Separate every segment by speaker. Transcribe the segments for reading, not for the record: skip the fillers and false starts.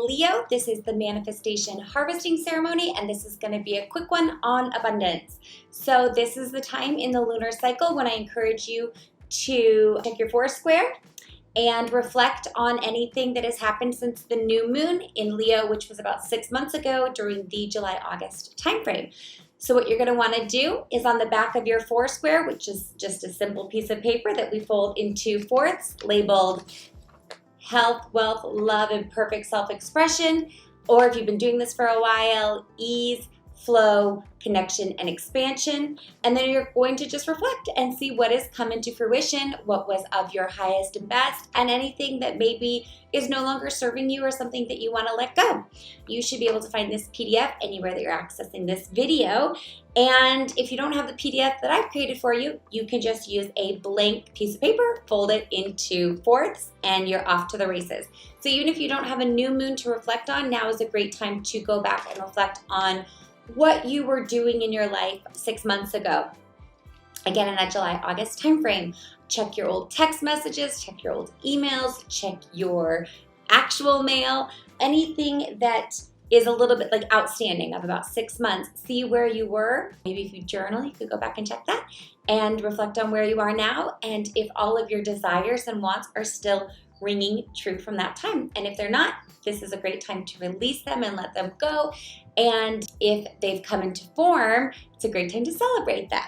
Speaker 1: Leo. This is the manifestation harvesting ceremony, and this is going to be a quick one on abundance. So this is the time in the lunar cycle when I encourage you to check your four square and reflect on anything that has happened since the new moon in Leo, which was about 6 months ago during the July-August timeframe. So what you're going to want to do is on the back of your four square, which is just a simple piece of paper that we fold into fourths, labeled health, wealth, love, and perfect self-expression, or if you've been doing this for a while, ease, flow, connection, and expansion. And then you're going to just reflect and see what has come into fruition, what was of your highest and best, and anything that maybe is no longer serving you or something that you want to let go. You should be able to find this PDF anywhere that you're accessing this video. And if you don't have the PDF that I've created for you, you can just use a blank piece of paper, fold it into fourths, and you're off to the races. So even if you don't have a new moon to reflect on, now is a great time to go back and reflect on what you were doing in your life 6 months ago. Again, in that July-August timeframe, check your old text messages, check your old emails, check your actual mail, anything that is a little bit like outstanding of about 6 months. See where you were. Maybe if you journal, you could go back and check that and reflect on where you are now and if all of your desires and wants are still ringing true from that time. And if they're not, this is a great time to release them and let them go. And if they've come into form, it's a great time to celebrate them.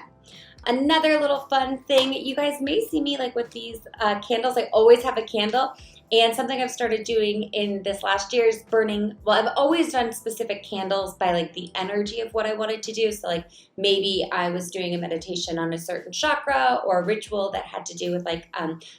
Speaker 1: Another little fun thing, you guys may see me like with these candles. I always have a candle. And something I've started doing in this last year is burning, well, I've always done specific candles by like the energy of what I wanted to do. So like maybe I was doing a meditation on a certain chakra or a ritual that had to do with like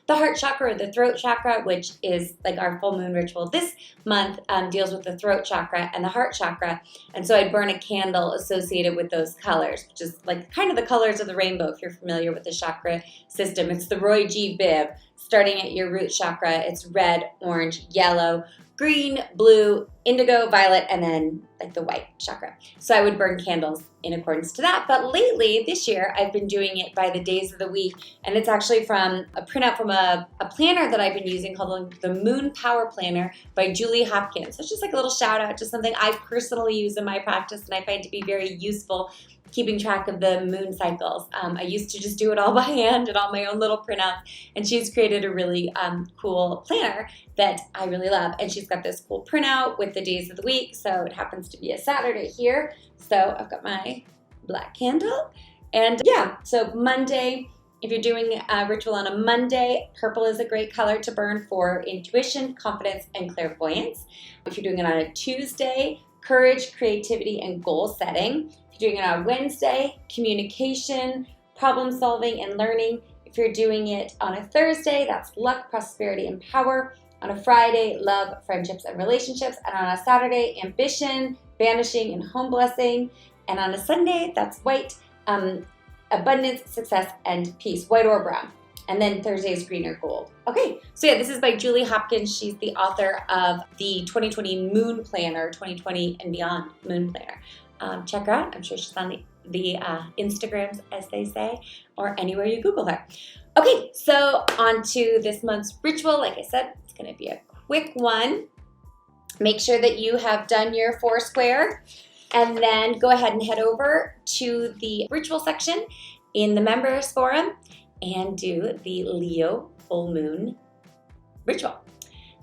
Speaker 1: the heart chakra or the throat chakra, which is like our full moon ritual this month deals with the throat chakra and the heart chakra. And so I'd burn a candle associated with those colors, which is like kind of the colors of the rainbow if you're familiar with the chakra system. It's the Roy G. Biv. Starting at your root chakra, it's red, orange, yellow, green, blue, indigo, violet, and then like the white chakra. So I would burn candles in accordance to that. But lately, this year, I've been doing it by the days of the week. And it's actually from a printout from a planner that I've been using called the Moon Power Planner by Julie Hopkins. So it's just like a little shout out to something I personally use in my practice and I find to be very useful, keeping track of the moon cycles. I used to just do it all by hand and on my own little printouts, and she's created a really cool planner that I really love. And she's got this cool printout with the days of the week, so it happens to be a Saturday here. So I've got my black candle, and yeah, so Monday, if you're doing a ritual on a Monday, purple is a great color to burn for intuition, confidence, and clairvoyance. If you're doing it on a Tuesday, courage, creativity, and goal setting. If you're doing it on Wednesday, communication, problem solving, and learning. If you're doing it on a Thursday, that's luck, prosperity, and power. On a Friday, love, friendships, and relationships. And on a Saturday, ambition, banishing, and home blessing. And on a Sunday, that's white, abundance, success, and peace, white or brown. And then Thursday is green or gold. Okay, so yeah, this is by Julie Hopkins. She's the author of the 2020 Moon Planner, 2020 and Beyond Moon Planner. Check her out. I'm sure she's on the Instagrams, as they say, or anywhere you Google her. Okay, so on to this month's ritual. Like I said, it's going to be a quick one. Make sure that you have done your four square, and then go ahead and head over to the ritual section in the members forum and do the Leo full moon ritual.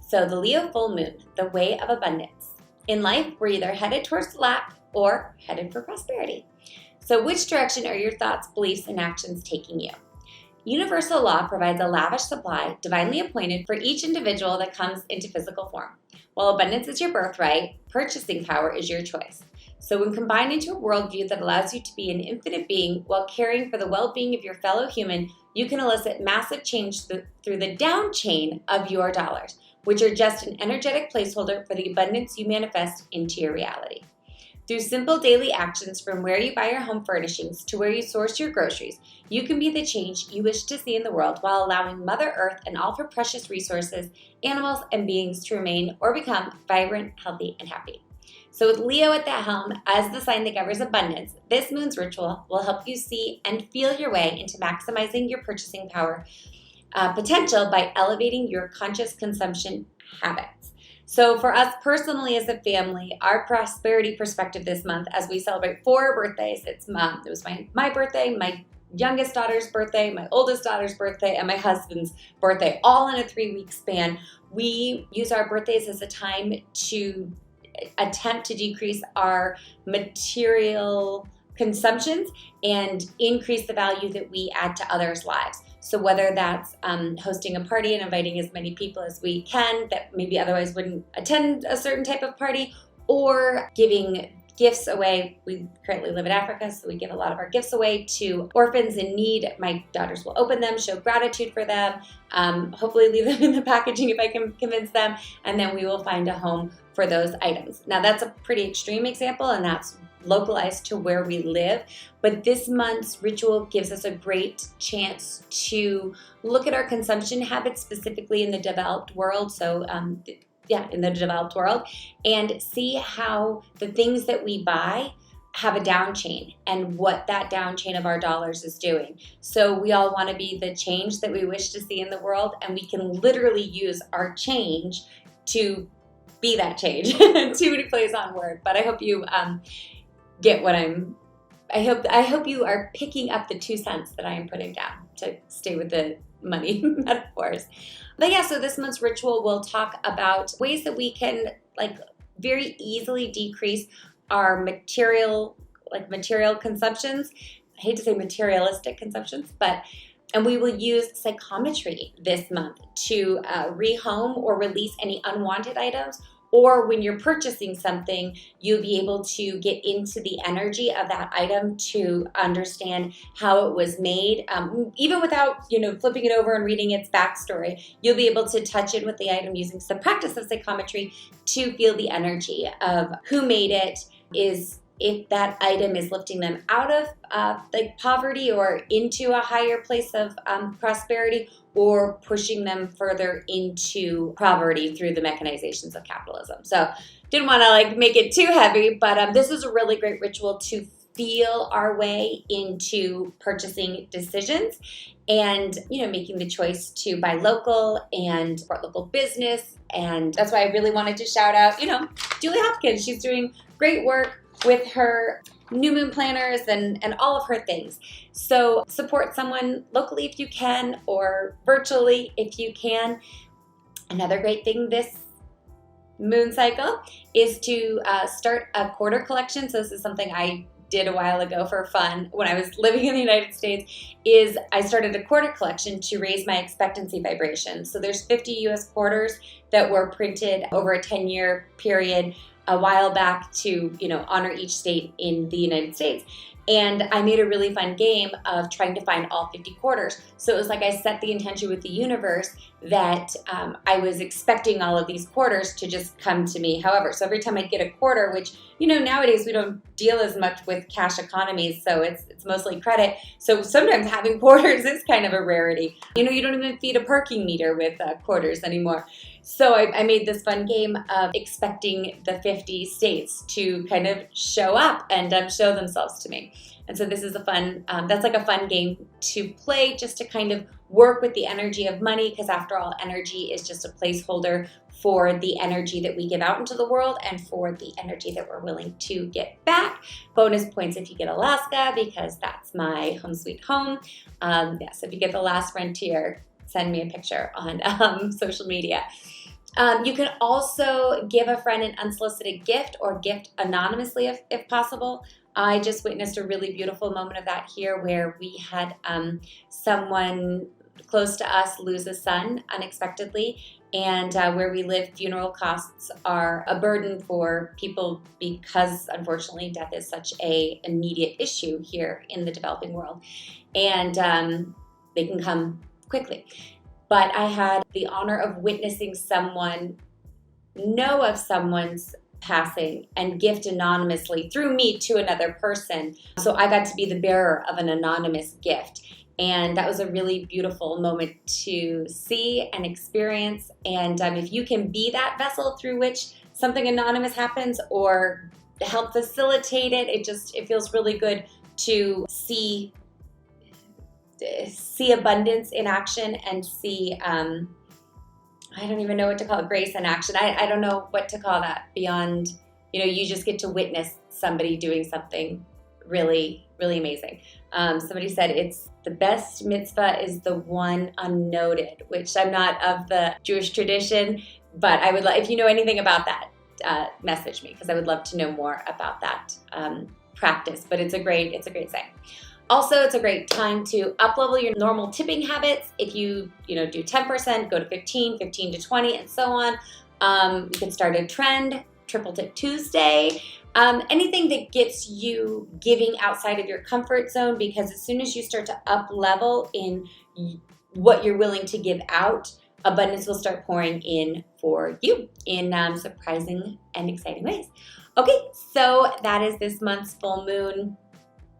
Speaker 1: So the Leo full moon, the way of abundance. In life, we're either headed towards lack or headed for prosperity. So which direction are your thoughts, beliefs, and actions taking you? Universal law provides a lavish supply, divinely appointed for each individual that comes into physical form. While abundance is your birthright, purchasing power is your choice. So when combined into a worldview that allows you to be an infinite being while caring for the well-being of your fellow human, you can elicit massive change through the down chain of your dollars, which are just an energetic placeholder for the abundance you manifest into your reality. Through simple daily actions from where you buy your home furnishings to where you source your groceries, you can be the change you wish to see in the world while allowing Mother Earth and all of her precious resources, animals, and beings to remain or become vibrant, healthy, and happy. So with Leo at the helm as the sign that governs abundance, this moon's ritual will help you see and feel your way into maximizing your purchasing power potential by elevating your conscious consumption habits. So for us personally as a family, our prosperity perspective this month, as we celebrate 4 birthdays, it was my birthday, my youngest daughter's birthday, my oldest daughter's birthday, and my husband's birthday, all in a 3-week span. We use our birthdays as a time to attempt to decrease our material consumptions and increase the value that we add to others' lives. So whether that's hosting a party and inviting as many people as we can that maybe otherwise wouldn't attend a certain type of party, or giving gifts away. We currently live in Africa, so we give a lot of our gifts away to orphans in need. My daughters will open them, show gratitude for them, hopefully leave them in the packaging if I can convince them, and then we will find a home for those items. Now that's a pretty extreme example, and that's localized to where we live, but this month's ritual gives us a great chance to look at our consumption habits, specifically in the developed world. So in the developed world, and see how the things that we buy have a down chain and what that down chain of our dollars is doing. So we all want to be the change that we wish to see in the world, and we can literally use our change to be that change. Too many plays on word, but I hope you get what I hope you are picking up the 2 cents that I am putting down, to stay with the money metaphors. But yeah, so this month's ritual will talk about ways that we can very easily decrease our material consumptions. I hate to say materialistic consumptions, and we will use psychometry this month to rehome or release any unwanted items. Or when you're purchasing something, you'll be able to get into the energy of that item to understand how it was made. Even without flipping it over and reading its backstory, you'll be able to touch in with the item using the practice of psychometry to feel the energy of who made it, if that item is lifting them out of poverty or into a higher place of prosperity, or pushing them further into poverty through the mechanizations of capitalism. So didn't want to make it too heavy, but this is a really great ritual to feel our way into purchasing decisions and making the choice to buy local and support local business. And that's why I really wanted to shout out Julie Hopkins. She's doing great work with her new moon planners and all of her things. So support someone locally if you can, or virtually if you can. Another great thing this moon cycle is to start a quarter collection. So this is something I did a while ago for fun when I was living in the United States. Is I started a quarter collection to raise my expectancy vibration. So there's 50 US quarters that were printed over a 10-year period a while back to honor each state in the United States. And I made a really fun game of trying to find all 50 quarters. So it was like I set the intention with the universe that I was expecting all of these quarters to just come to me. However, so every time I get a quarter, which nowadays we don't deal as much with cash economies, so it's mostly credit. So sometimes having quarters is kind of a rarity. You don't even feed a parking meter with quarters anymore. So I made this fun game of expecting the 50 states to kind of show up and show themselves to me. And so this is a fun game to play, just to kind of work with the energy of money, because after all, energy is just a placeholder for the energy that we give out into the world and for the energy that we're willing to get back. Bonus points if you get Alaska, because that's my home sweet home. So if you get the last frontier, send me a picture on social media. You can also give a friend an unsolicited gift or gift anonymously if possible. I just witnessed a really beautiful moment of that here, where we had someone close to us lose a son unexpectedly, and where we live, funeral costs are a burden for people because, unfortunately, death is such an immediate issue here in the developing world, and they can come quickly. But I had the honor of witnessing someone know of someone's passing and gift anonymously through me to another person. So I got to be the bearer of an anonymous gift. And that was a really beautiful moment to see and experience. And if you can be that vessel through which something anonymous happens or help facilitate it, it feels really good to see abundance in action and see I don't even know what to call it, grace in action. I don't know what to call that beyond, you just get to witness somebody doing something really, really amazing. Somebody said it's the best mitzvah is the one unnoted, which I'm not of the Jewish tradition, but I would love, if you know anything about that, message me, because I would love to know more about that practice. But it's a great saying. Also, it's a great time to up-level your normal tipping habits. If you do 10%, go to 15, 15 to 20, and so on. You can start a trend, Triple Tip Tuesday. Anything that gets you giving outside of your comfort zone, because as soon as you start to up-level in what you're willing to give out, abundance will start pouring in for you in surprising and exciting ways. Okay, so that is this month's full moon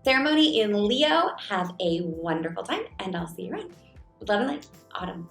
Speaker 1: ceremony in Leo. Have a wonderful time, and I'll see you around. Love and light, Autumn.